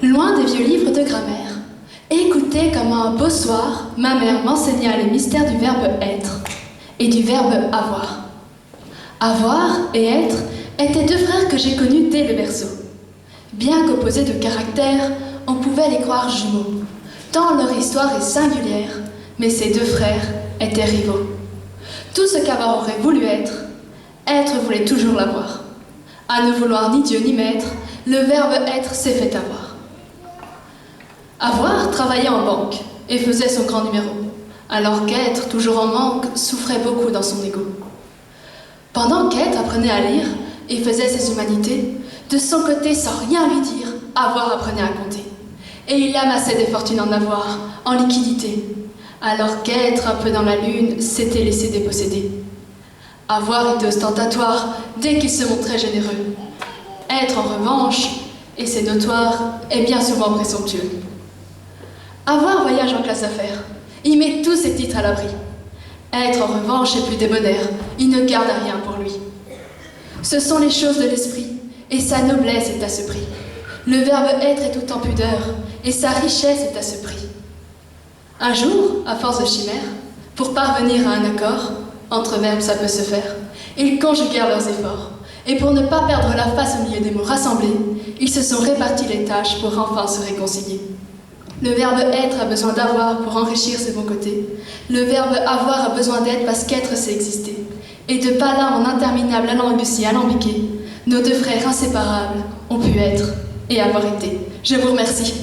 Loin des vieux livres de grammaire, écoutez comme un beau soir, ma mère m'enseigna les mystères du verbe être et du verbe avoir. Avoir et être étaient deux frères que j'ai connus dès le berceau. Bien qu'opposés de caractère, on pouvait les croire jumeaux, tant leur histoire est singulière, mais ces deux frères étaient rivaux. Tout ce qu'avoir aurait voulu être voulait toujours l'avoir. À ne vouloir ni Dieu ni maître, le verbe être s'est fait avoir. Avoir travaillait en banque et faisait son grand numéro, alors qu'être, toujours en manque, souffrait beaucoup dans son égo. Pendant qu'être apprenait à lire et faisait ses humanités, de son côté, sans rien lui dire, avoir apprenait à compter. Et il amassait des fortunes en avoir, en liquidité, alors qu'être, un peu dans la lune, s'était laissé déposséder. Avoir était ostentatoire dès qu'il se montrait généreux. Être, en revanche, et c'est notoire, est bien souvent présomptueux. Avoir voyage en classe affaires, il met tous ses titres à l'abri. Être, en revanche, est plus débonnaire, il ne garde rien pour lui. Ce sont les choses de l'esprit, et sa noblesse est à ce prix. Le verbe être est tout en pudeur, et sa richesse est à ce prix. Un jour, à force de chimères, pour parvenir à un accord, entre verbes ça peut se faire, ils conjuguèrent leurs efforts, et pour ne pas perdre la face au milieu des mots rassemblés, ils se sont répartis les tâches pour enfin se réconcilier. Le verbe être a besoin d'avoir pour enrichir ses bons côtés. Le verbe avoir a besoin d'être parce qu'être c'est exister. Et de palabre en interminable alambiqué alambiqué, nos deux frères inséparables ont pu être et avoir été. Je vous remercie.